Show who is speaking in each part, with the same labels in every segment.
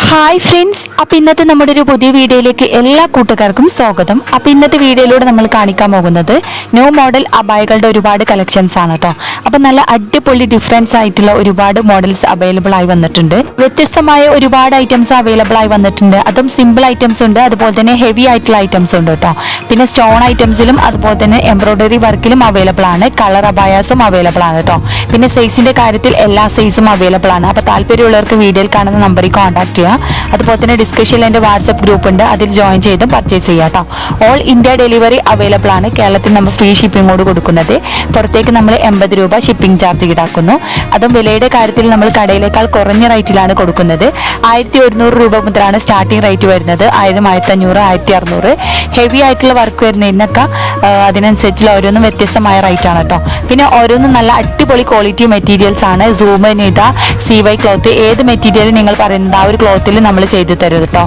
Speaker 1: Hi friends, അപ്പോൾ ഇന്നത്തെ നമ്മുടെ ഒരു പുതിയ വീഡിയോയിലേക്ക് എല്ലാ കൂട്ടുകാർക്കും സ്വാഗതം. അപ്പോൾ ഇന്നത്തെ വീഡിയോയിലൂടെ നമ്മൾ കാണിക്കാൻ പോകുന്നത് ന്യൂ മോഡൽ അബായകളുടെ ഒരുപാട് കളക്ഷൻസ് ആണ് കേട്ടോ. അപ്പോൾ നല്ല അടിപൊളി ഡിഫറൻസ് ആയിട്ടുള്ള ഒരുപാട് മോഡൽസ് അവൈലബിൾ ആയി വന്നിട്ടുണ്ട്. വ്യത്യസ്തമായ ഒരുപാട് ഐറ്റംസ് അവൈലബിൾ ആയി വന്നിട്ടുണ്ട്. അതും സിമ്പിൾ ഐറ്റംസ് ഉണ്ട്, അതുപോലെ തന്നെ ഹെവി ആയിട്ടുള്ള ഐറ്റംസ് ഉണ്ട് കേട്ടോ. പിന്നെ സ്റ്റോൺ ഐറ്റംസിലും അതുപോലെ തന്നെ എംബ്രോയിഡറി വർക്കിലും അവൈലബിൾ ആണ്. കളർ അബായാസും അവൈലബിൾ ആണ് കേട്ടോ. പിന്നെ സൈസിന്റെ കാര്യത്തിൽ എല്ലാ സൈസും അവൈലബിൾ ആണ്. അപ്പോൾ താല്പര്യമുള്ളവർക്ക് വീഡിയോയിൽ കാണുന്ന നമ്പറിൽ കോൺടാക്ട് ചെയ്യാം. അതുപോലെ തന്നെ ഡിസ്കഷനിൽ എൻ്റെ വാട്സപ്പ് ഗ്രൂപ്പ് ഉണ്ട്, അതിൽ ജോയിൻ ചെയ്തും പർച്ചേസ് ചെയ്യാം കേട്ടോ. ഓൾ ഇന്ത്യ ഡെലിവറി അവൈലബിൾ ആണ്. കേരളത്തിൽ നമ്മൾ ഫ്രീ ഷിപ്പിങ്ങോട് കൊടുക്കുന്നത്. പുറത്തേക്ക് നമ്മൾ 80 രൂപ ഷിപ്പിംഗ് ചാർജ് ഈടാക്കുന്നു. അതും വിലയുടെ കാര്യത്തിൽ നമ്മൾ കടയിലേക്കാൾ കുറഞ്ഞ റേറ്റിലാണ് കൊടുക്കുന്നത്. 1100 രൂപ മുതലാണ് സ്റ്റാർട്ടിംഗ് റേറ്റ് വരുന്നത്. 1000, 1500, 1600. ഹെവി ആയിട്ടുള്ള വർക്ക് വരുന്നതിനൊക്കെ അതിനനുസരിച്ചുള്ള ഓരോന്നും വ്യത്യസ്തമായ റേറ്റ് ആണ് കേട്ടോ. പിന്നെ ഓരോന്നും നല്ല അടിപൊളി ക്വാളിറ്റി മെറ്റീരിയൽസ് ആണ്. സൂം, നിത, CY ക്ലോത്ത്, ഏത് മെറ്റീരിയൽ നിങ്ങൾ പറയുന്നത് ആ ഒരു ക്ലോത്തിൽ നമ്മൾ ചെയ്തു തരും കേട്ടോ.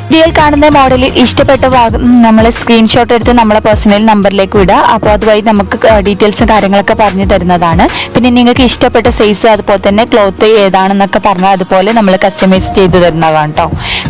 Speaker 1: വീഡിയോയിൽ കാണുന്ന മോഡലിൽ ഇഷ്ടപ്പെട്ട ഭാഗം നമ്മൾ സ്ക്രീൻഷോട്ട് എടുത്ത് നമ്മളെ പേഴ്സണൽ നമ്പറിലേക്ക് വിടുക. അപ്പോൾ അതുവഴി നമുക്ക് ഡീറ്റെയിൽസും കാര്യങ്ങളൊക്കെ പറഞ്ഞു തരുന്നതാണ്. പിന്നെ നിങ്ങൾക്ക് ഇഷ്ടപ്പെട്ട സൈസ് അതുപോലെ തന്നെ ക്ലോത്ത് ഏതാണെന്നൊക്കെ പറഞ്ഞാൽ അതുപോലെ നമ്മൾ കസ്റ്റമൈസ് ചെയ്ത് തരുന്നതാണ് കേട്ടോ.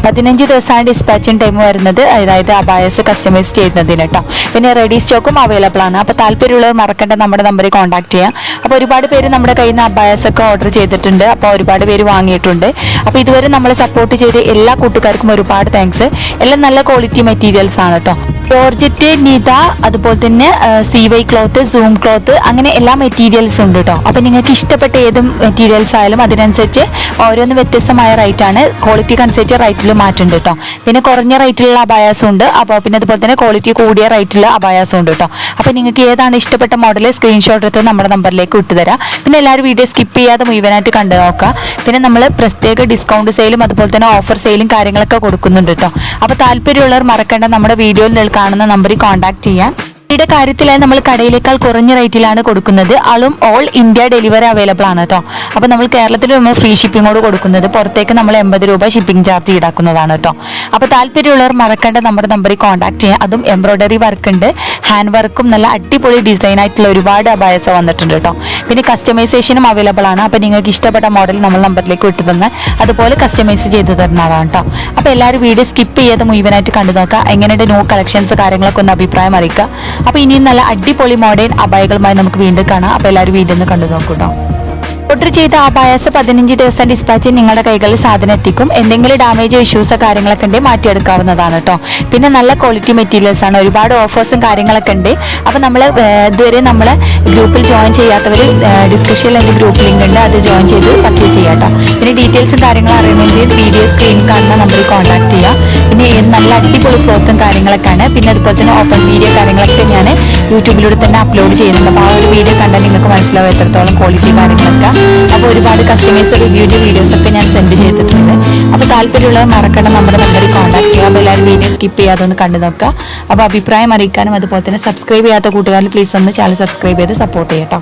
Speaker 1: 15 ദിവസമാണ് ഡിസ്പാച്ചിങ് ടൈം വരുന്നത്, അതായത് അബായസ് കസ്റ്റമൈസ് ചെയ്യുന്നതിന് കേട്ടോ. പിന്നെ റെഡി സ്റ്റോക്കും അവൈലബിൾ ആണ്. അപ്പോൾ താല്പര്യമുള്ളവർ മറക്കേണ്ട നമ്മുടെ നമ്പറിൽ കോൺടാക്ട് ചെയ്യാം. അപ്പോൾ ഒരുപാട് പേര് നമ്മുടെ കയ്യിൽ നിന്ന് അബായസ് ഒക്കെ ഓർഡർ ചെയ്തിട്ടുണ്ട്. അപ്പോൾ ഒരുപാട് പേര് വാങ്ങിയിട്ടുണ്ട്. അപ്പോൾ ഇതുവരെ നമ്മളെ സപ്പോർട്ട് ചെയ്ത എല്ലാ കൂട്ടുകാർക്കും ഒരുപാട് താങ്ക്സ്. എല്ലാം നല്ല ക്വാളിറ്റി മെറ്റീരിയൽസ് ആണ് കേട്ടോ. ജോർജറ്റ്, നിത, അതുപോലെ തന്നെ CY ക്ലോത്ത്, സൂം ക്ലോത്ത്, അങ്ങനെ എല്ലാ മെറ്റീരിയൽസും ഉണ്ട് കേട്ടോ. അപ്പോൾ നിങ്ങൾക്ക് ഇഷ്ടപ്പെട്ട ഏത് മെറ്റീരിയൽസ് ആയാലും അതിനനുസരിച്ച് ഓരോന്ന് വ്യത്യസ്തമായ റേറ്റ് ആണ്. ക്വാളിറ്റിക്ക് അനുസരിച്ച് റേറ്റിൽ മാറ്റുണ്ട് കേട്ടോ. പിന്നെ കുറഞ്ഞ റേറ്റിലുള്ള അബായാസും ഉണ്ട്. അപ്പോൾ പിന്നെ അതുപോലെ തന്നെ ക്വാളിറ്റി കൂടിയ റേറ്റിലുള്ള അബായാസും ഉണ്ട് കേട്ടോ. അപ്പോൾ നിങ്ങൾക്ക് ഏതാണ് ഇഷ്ടപ്പെട്ട മോഡൽ സ്ക്രീൻഷോട്ട് എടുത്ത് നമ്മുടെ നമ്പറിലേക്ക് വിട്ടുതരാം. പിന്നെ എല്ലാവരും വീഡിയോ സ്കിപ്പ് ചെയ്യാതെ മുഴുവനായിട്ട് കണ്ടു നോക്കുക. പിന്നെ നമ്മൾ പ്രത്യേക ഡിസ്കൗണ്ട് സെയിലും അതുപോലെ തന്നെ ഓഫർ സെയിലും കാര്യങ്ങളൊക്കെ കൊടുക്കുന്നുണ്ട് കേട്ടോ. അപ്പോൾ താല്പര്യമുള്ളവർ മറക്കേണ്ട നമ്മുടെ വീഡിയോയിൽ കാണുന്ന നമ്പറിൽ കോൺടാക്ട് ചെയ്യാം. യുടെ കാര്യത്തിലായി നമ്മൾ കടയിലേക്കാൾ കുറഞ്ഞ റേറ്റിലാണ് കൊടുക്കുന്നത്. ആളും ഓൾ ഇന്ത്യ ഡെലിവറി അവൈലബിൾ ആണ് കേട്ടോ. അപ്പോൾ നമ്മൾ കേരളത്തിൽ നമ്മൾ ഫ്രീ ഷിപ്പിങ്ങോട് കൊടുക്കുന്നത്. പുറത്തേക്ക് നമ്മൾ 80 രൂപ ഷിപ്പിംഗ് ചാർജ് ഈടാക്കുന്നതാണ് കേട്ടോ. അപ്പോൾ താല്പര്യമുള്ളവർ മറക്കേണ്ട നമ്മുടെ നമ്പറിൽ കോൺടാക്ട് ചെയ്യാം. അതും എംബ്രോയിഡറി വർക്ക് ഉണ്ട്, ഹാൻഡ് വർക്കും നല്ല അടിപൊളി ഡിസൈൻ ആയിട്ടുള്ള ഒരുപാട് അബായസ് വന്നിട്ടുണ്ട് കേട്ടോ. പിന്നെ കസ്റ്റമൈസേഷനും അവൈലബിൾ ആണ്. അപ്പോൾ നിങ്ങൾക്ക് ഇഷ്ടപ്പെട്ട മോഡൽ നമ്മൾ നമ്പറിലേക്ക് വിട്ടു തന്നെ അതുപോലെ കസ്റ്റമൈസ് ചെയ്ത് തരുന്നതാണ് കേട്ടോ. അപ്പോൾ എല്ലാവരും വീഡിയോ സ്കിപ്പ് ചെയ്യാതെ മുഴുവനായിട്ട് കണ്ടു നോക്കുക. എങ്ങനെയുണ്ട് ന്യൂ കളക്ഷൻസ് കാര്യങ്ങളൊക്കെ ഒന്ന് അഭിപ്രായം അറിയിക്കുക. അപ്പോൾ ഇനിയും നല്ല അടിപൊളി മോഡേൺ അബായകളുമായി നമുക്ക് വീണ്ടും കാണാം. അപ്പോൾ എല്ലാവരും വീഡിയോ ഒന്ന് കണ്ടു നോക്കൂട്ടോ. ഓർഡർ ചെയ്ത അബായസ് 15 ദിവസം ഡിസ്പാച്ച് നിങ്ങളുടെ കൈകളിൽ സാധനം എത്തിക്കും. എന്തെങ്കിലും ഡാമേജ് ഇഷ്യൂസോ കാര്യങ്ങളൊക്കെ ഉണ്ടെങ്കിൽ മാറ്റിയെടുക്കാവുന്നതാണ് കേട്ടോ. പിന്നെ നല്ല ക്വാളിറ്റി മെറ്റീരിയൽസ് ആണ്. ഒരുപാട് ഓഫേഴ്സും കാര്യങ്ങളൊക്കെ ഉണ്ട്. അപ്പോൾ നമ്മൾ ഇതുവരെ നമ്മളെ ഗ്രൂപ്പിൽ ജോയിൻ ചെയ്യാത്തവർ ഡിസ്കഷനിൽ എൻ്റെ ഗ്രൂപ്പ് ലിങ്ക് ഉണ്ട്, അത് ജോയിൻ ചെയ്ത് പർച്ചേസ് ചെയ്യാം കേട്ടോ. പിന്നെ ഡീറ്റെയിൽസും കാര്യങ്ങളും അറിയണമെങ്കിൽ വീഡിയോ സ്ക്രീനിൽ കാണുന്ന നമ്പറിൽ കോൺടാക്ട് ചെയ്യാം. പിന്നെ നല്ല അടിപൊളി ക്ലോത്തും കാര്യങ്ങളൊക്കെയാണ്. പിന്നെ അതുപോലെ തന്നെ ഓപ്പൺ വീഡിയോ കാര്യങ്ങളൊക്കെ ഞാൻ യൂട്യൂബിലൂടെ തന്നെ അപ്ലോഡ് ചെയ്യുന്നുണ്ട്. അപ്പോൾ ആ ഒരു വീഡിയോ കണ്ടാൽ നിങ്ങൾക്ക് മനസ്സിലാവും എത്രത്തോളം ക്വാളിറ്റി കാര്യങ്ങളൊക്കെ. അപ്പോൾ ഒരുപാട് കസ്റ്റമേഴ്സ് റിവ്യൂവിൻ്റെ വീഡിയോസൊക്കെ ഞാൻ സെൻഡ് ചെയ്തിട്ടുണ്ട്. അപ്പോൾ താല്പര്യമുള്ളവർ മറക്കണം നമ്മുടെ നമ്പറിൽ കോൺടാക്ട് ചെയ്യുക. അപ്പോൾ എല്ലാവരും വീഡിയോ സ്കിപ്പ് ചെയ്യാതെ ഒന്ന് കണ്ടു നോക്കുക. അപ്പോൾ അഭിപ്രായം അറിയിക്കാനും അതുപോലെ തന്നെ സബ്സ്ക്രൈബ് ചെയ്യാത്ത കൂട്ടുകാരിൽ പ്ലീസ് ഒന്ന് ചാനൽ സബ്സ്ക്രൈബ് ചെയ്ത് സപ്പോർട്ട് ചെയ്യട്ടോ.